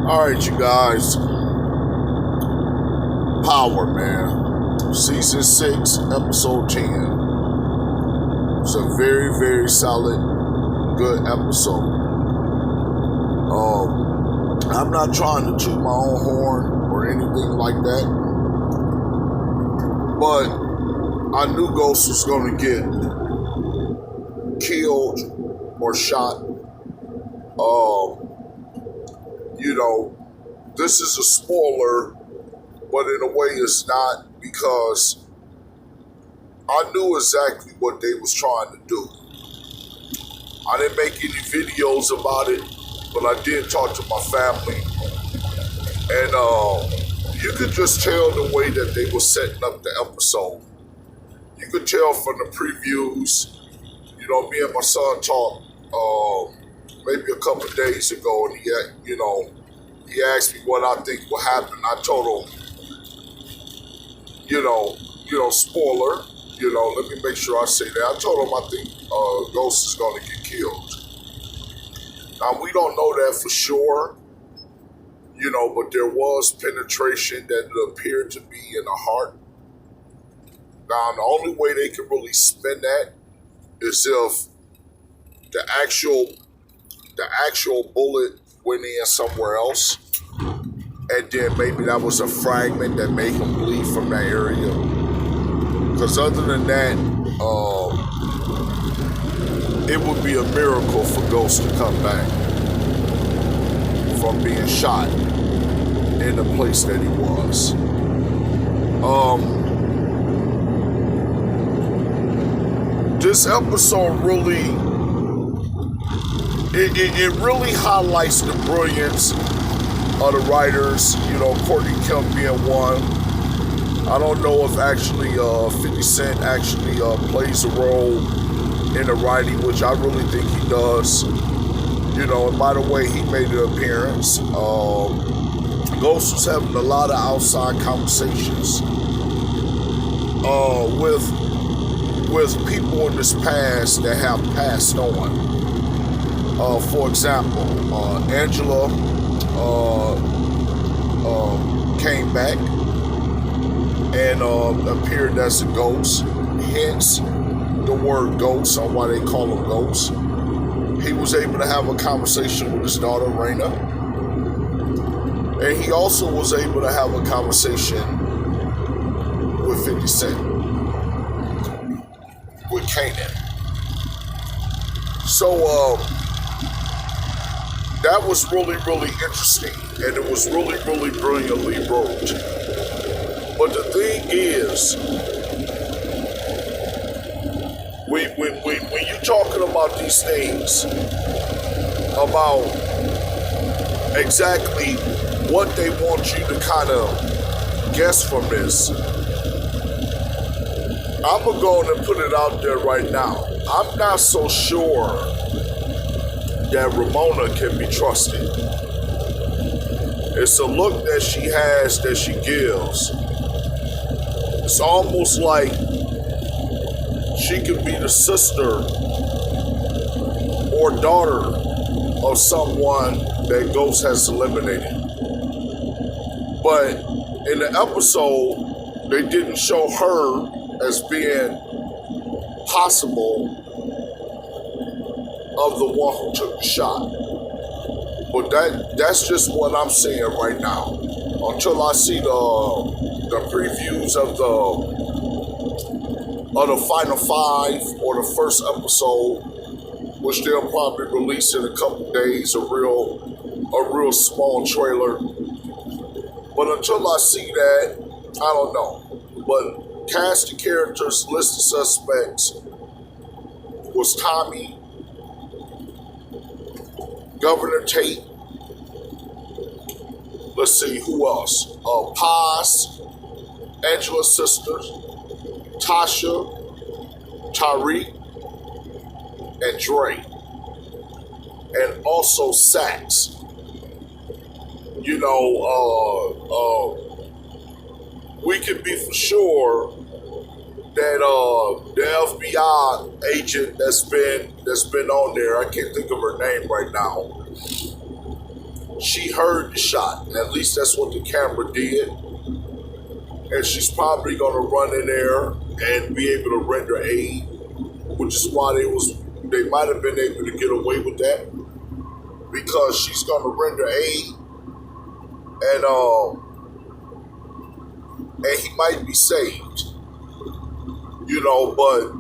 All right, you guys. Power, man. Season 6, episode 10. It's a very, very solid, good episode. I'm not trying to toot my own horn or anything like that, but I knew Ghost was going to get killed or shot. This is a spoiler, but in a way it's not, because I knew exactly what they was trying to do. I didn't make any videos about it, but I did talk to my family, and you could just tell the way that they were setting up the episode. You could tell from the previews. Me and my son talked maybe a couple of days ago, and he asked me what I think will happen. I told him, spoiler. Let me make sure I say that. I told him I think Ghost is going to get killed. Now, we don't know that for sure, but there was penetration that it appeared to be in the heart. Now, the only way they can really spin that is if the actual bullet went in somewhere else, and then maybe that was a fragment that made him bleed from that area. Because other than that, it would be a miracle for Ghost to come back from being shot in the place that he was. This episode really, it really highlights the brilliance of the writers, Courtney Kemp being one. I don't know if actually 50 Cent actually plays a role in the writing, which I really think he does. And by the way, he made an appearance. Ghost was having a lot of outside conversations with people in this past that have passed on. For example, Angela came back and appeared as a ghost, hence the word ghost, or why they call him ghost. He was able to have a conversation with his daughter, Raina, and he also was able to have a conversation with 50 Cent, with Kanan. So, that was really, really interesting, and it was really, really brilliantly wrote. But the thing is, when you're talking about these things, about exactly what they want you to kind of guess from this, I'm going to go on and put it out there right now. I'm not so sure that Ramona can be trusted. It's a look that she has, that she gives. It's almost like she could be the sister or daughter of someone that Ghost has eliminated. But in the episode, they didn't show her as being possible of the one who took the shot. But that's just what I'm saying right now. Until I see the previews of the final 5 or the first episode, which they'll probably release in a couple days, a real small trailer. But until I see that, I don't know. But cast of characters, list of suspects was Tommy, Governor Tate. Let's see, who else? Paz, Angela's sisters, Tasha, Tariq, and Dre. And also Sax. We can be for sure that the FBI agent that's been on there, I can't think of her name right now. she heard the shot. At least that's what the camera did. And she's probably going to run in there and be able to render aid, which is why they might have been able to get away with that, because she's going to render aid, and he might be saved, But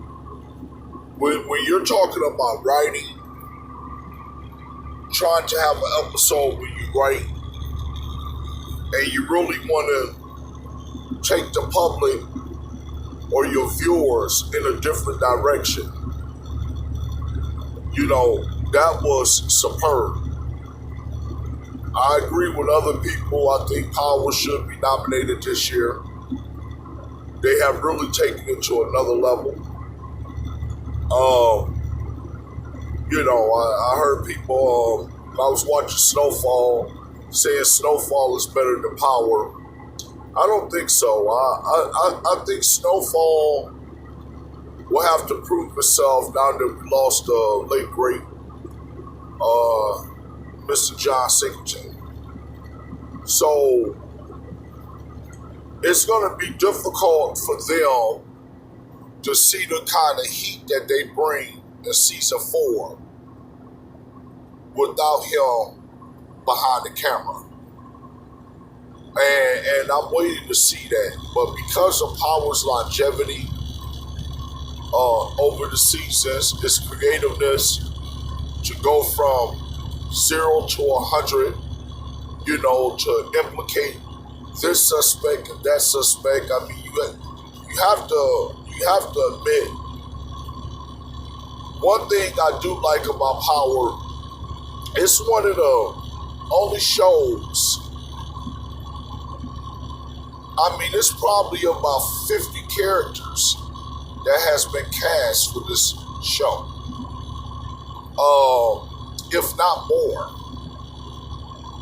when you're talking about writing, trying to have an episode where you write and you really want to take the public or your viewers in a different direction, that was superb. I agree with other people. I think Power should be nominated this year. They have really taken it to another level. I heard people, when I was watching Snowfall, saying Snowfall is better than Power. I don't think so. I think Snowfall will have to prove itself now that we lost the late great Mr. John Singleton. So it's going to be difficult for them to see the kind of heat that they bring in season 4 without him behind the camera. And I'm waiting to see that. But because of Power's longevity over the seasons, his creativeness to go from 0 to 100, to implicate this suspect and that suspect. I mean, you have to admit, one thing I do like about Power, it's one of the only shows. I mean, it's probably about 50 characters that has been cast for this show, if not more.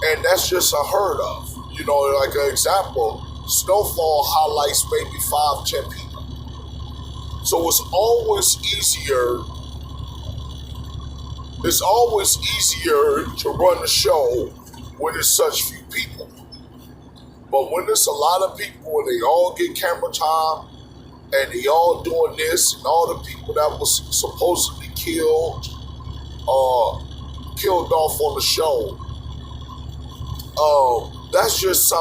And that's just unheard of. Like an example, Snowfall highlights maybe 5-10 people. So it's always easier to run a show when there's such few people. But when there's a lot of people and they all get camera time and they all doing this, and all the people that was supposedly killed off on the show, that's just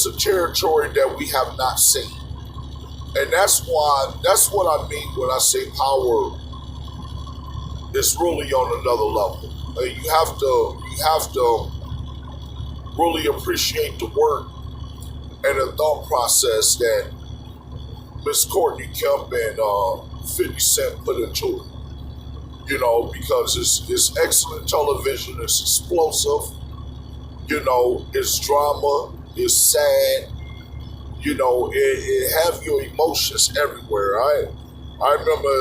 a territory that we have not seen. And that's what I mean when I say Power is really on another level. You have to really appreciate the work and the thought process that Miss Courtney Kemp and 50 Cent put into it. Because it's excellent television, it's explosive, it's drama, it's sad, it have your emotions everywhere. I remember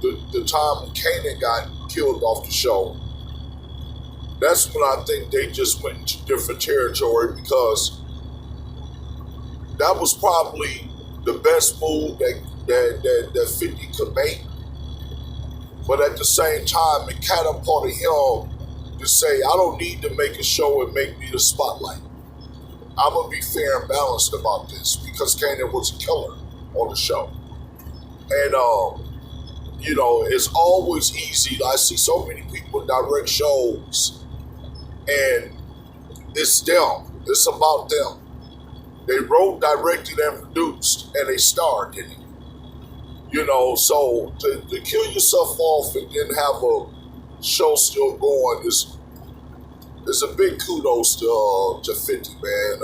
the time when Kanan got killed off the show. That's when I think they just went into different territory, because that was probably the best move that 50 could make. But at the same time, it catapulted him to say, I don't need to make a show and make me the spotlight. I'm going to be fair and balanced about this, because Kanan was a killer on the show. And, it's always easy. I see so many people direct shows, and it's them. It's about them. They wrote, directed, and produced, and they starred in it. So to kill yourself off and then have a show still going is a big kudos to 50, man.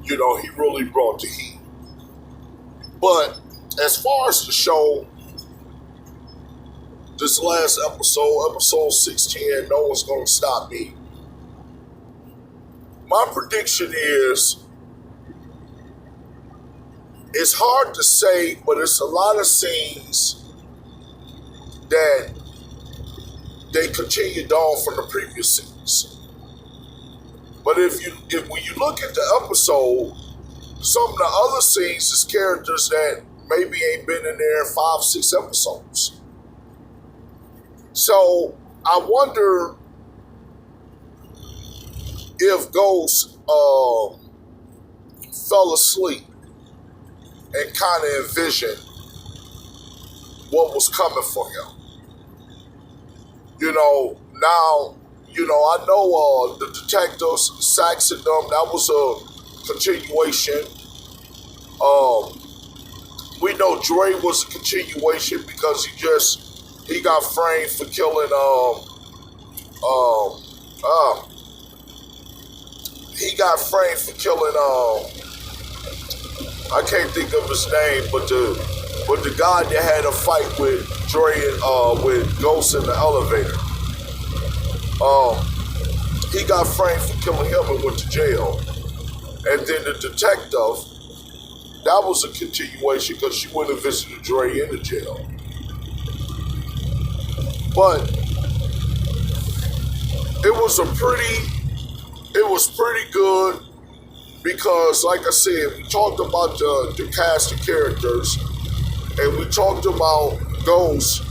He really brought the heat. But as far as the show, this last episode 16, no one's gonna stop me. My prediction is, it's hard to say, but it's a lot of scenes that they continued on from the previous scenes. But when you look at the episode, some of the other scenes is characters that maybe ain't been in there 5-6 episodes. So I wonder if Ghost fell asleep and kind of envisioned what was coming for him. Now, I know the detectives, Sachs and them, that was a continuation. We know Dre was a continuation because he got framed for killing he got framed for killing I can't think of his name, but the guy that had a fight with Dre and with Ghost in the elevator. He got framed for killing him and went to jail. And then the detective, that was a continuation because she went and visited Dre in the jail. But it was pretty good because, like I said, we talked about the cast of characters, and we talked about Ghost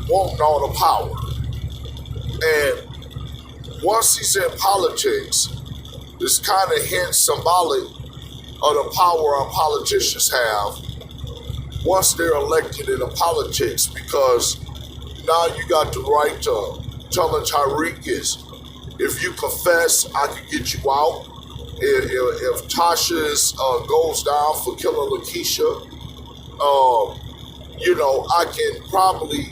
wanting all the power. And once he's in politics, this kind of hints symbolic of the power our politicians have once they're elected into politics, because now you got the right to telling Tariq is, if you confess, I can get you out. If Tasha goes down for killing Lakeisha, I can probably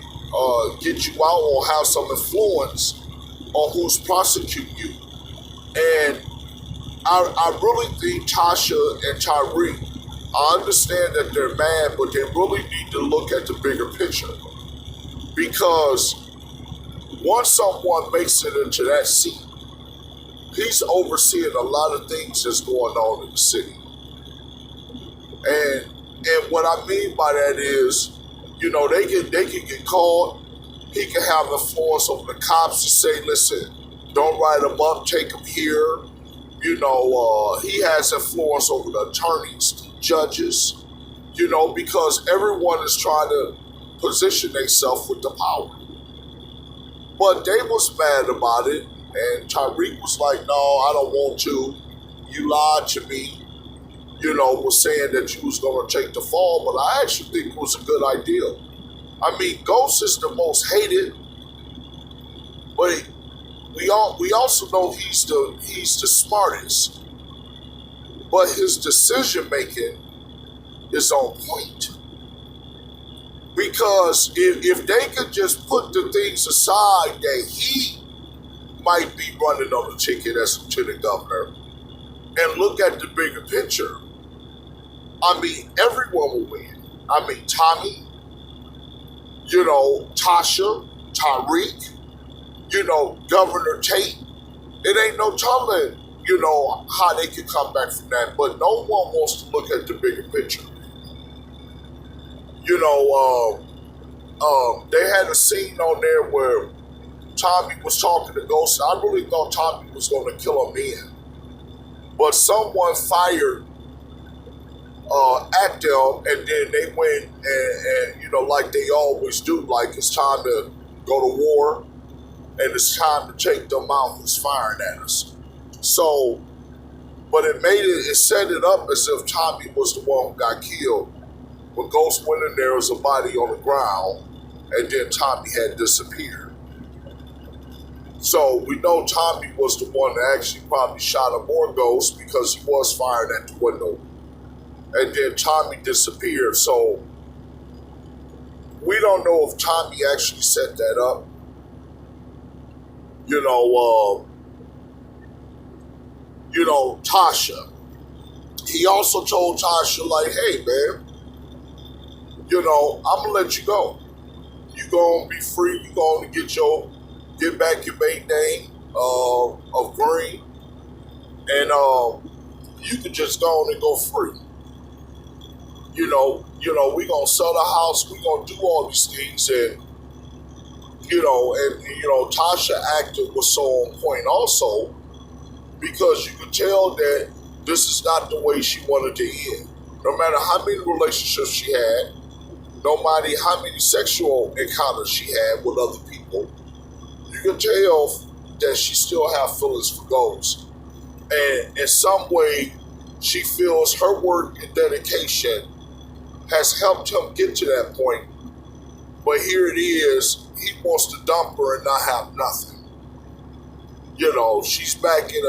get you out or have some influence on who's prosecuting you. And I really think Tasha and Tariq, I understand that they're mad, but they really need to look at the bigger picture. Because once someone makes it into that seat, he's overseeing a lot of things that's going on in the city. And what I mean by that is, they can get caught. He can have influence over the cops to say, listen, don't write him up, take him here. He has influence over the attorneys, judges, because everyone is trying to position themselves with the power. But they was mad about it, and Tariq was like, no, I don't want to. You lied to me, was saying that you was going to take the fall, but I actually think it was a good idea. I mean, Ghost is the most hated, but we also know he's the smartest. But his decision making is on point. Because if they could just put the things aside that he might be running on the ticket as lieutenant governor and look at the bigger picture, I mean, everyone will win. I mean, Tommy, Tasha, Tariq, Governor Tate. It ain't no telling, how they can come back from that. But no one wants to look at the bigger picture. They had a scene on there where Tommy was talking to Ghost. I really thought Tommy was going to kill him in. But someone fired at them, and then they went and like they always do, like it's time to go to war, and it's time to take them out who's firing at us. So, but it set it up as if Tommy was the one who got killed. When Ghost went in, there was a body on the ground, and then Tommy had disappeared. So we know Tommy was the one that actually probably shot him more Ghost because he was firing at the window. And then Tommy disappeared. So we don't know if Tommy actually set that up. Tasha. He also told Tasha, like, hey, man, I'm going to let you go. You're going to be free. You're going to get back your maiden name of Green. And you can just go on and go free. We're going to sell the house. We're going to do all these things. And, Tasha acted was so on point also because you could tell that this is not the way she wanted to end. No matter how many relationships she had, no matter how many sexual encounters she had with other people, you can tell that she still have feelings for Ghost. And in some way, she feels her work and dedication has helped him get to that point. But here it is, he wants to dump her and not have nothing. You know, she's back in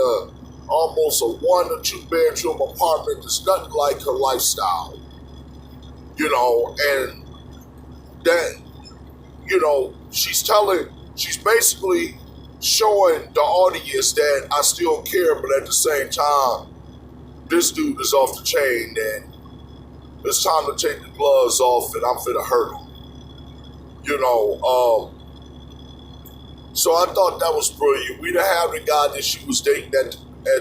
almost a 1 or 2 bedroom apartment that's nothing like her lifestyle. You know, and that, you know, she's basically showing the audience that I still care, but at the same time, this dude is off the chain and it's time to take the gloves off and I'm finna hurt him. You know, so I thought that was brilliant. We done have the guy that she was dating at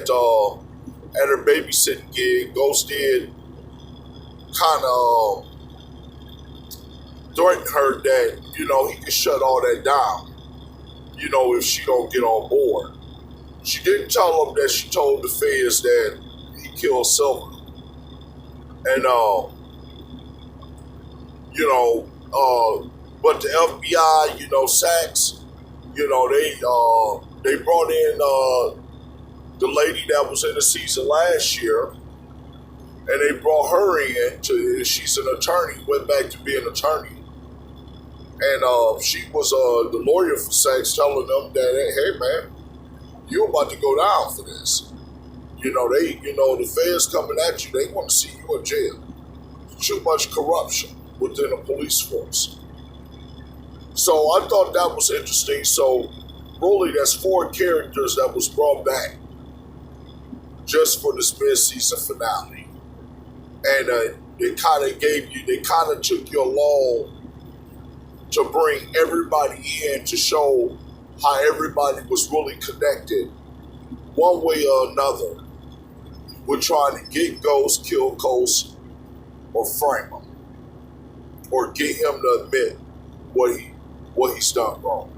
her babysitting gig. Ghost did kind of threaten her that, you know, he could shut all that down, you know, if she don't get on board. She didn't tell him that she told the feds that he killed Silver. And, you know, but the FBI, you know, Sachs, you know, they brought in the lady that was in the season last year, and they brought her in she's an attorney, went back to being an attorney. And she was the lawyer for Sachs, telling them that, hey man, you're about to go down for this. You know, the feds coming at you, they want to see you in jail. Too much corruption within the police force. So I thought that was interesting. So really, that's 4 characters that was brought back just for this mid-season finale. And they kind of took you along to bring everybody in to show how everybody was really connected one way or another. We're trying to get Ghost, kill Ghost, or frame him, or get him to admit what he's done wrong.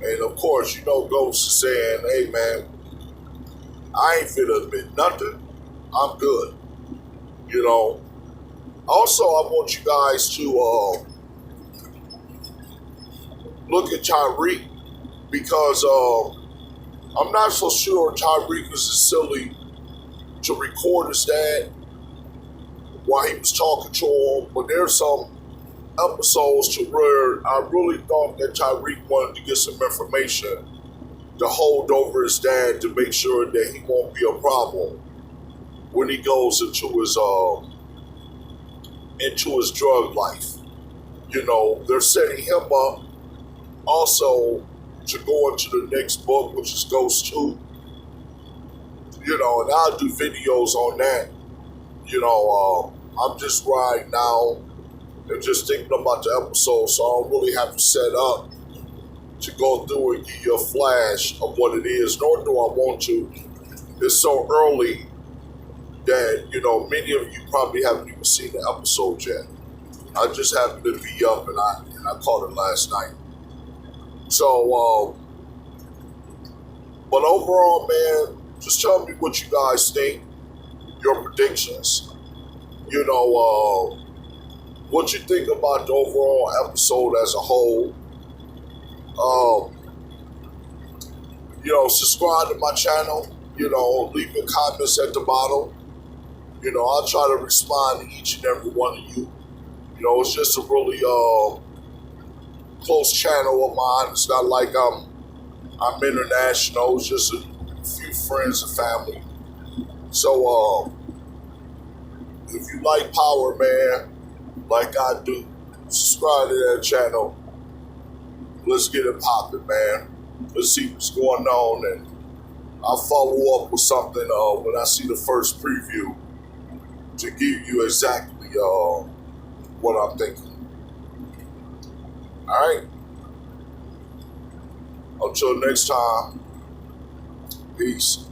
And of course, you know, Ghost is saying, hey man, I ain't finna admit nothing. I'm good. You know. Also, I want you guys to look at Tyreek, because I'm not so sure Tyreek was as silly to record his dad while he was talking to him, but there's some episodes to where I really thought that Tyreek wanted to get some information to hold over his dad to make sure that he won't be a problem when he goes into his drug life. You know, they're setting him up also to go into the next book, which is Ghost 2. You know, and I'll do videos on that. You know, I'm just right now and just thinking about the episode, so I don't really have to set up to go through and give you a flash of what it is, nor do I want to. It's so early that, you know, many of you probably haven't even seen the episode yet. I just happened to be up and I caught it last night. So, but overall, man, just tell me what you guys think, your predictions. You know, what you think about the overall episode as a whole. You know, subscribe to my channel. You know, leave your comments at the bottom. You know, I'll try to respond to each and every one of you. You know, it's just a really close channel of mine. It's not like I'm international. It's just a few friends and family. So, if you like Power, man, like I do, subscribe to that channel. Let's get it popping, man. Let's see what's going on, and I'll follow up with something when I see the first preview to give you exactly what I'm thinking. All right. Until next time, peace.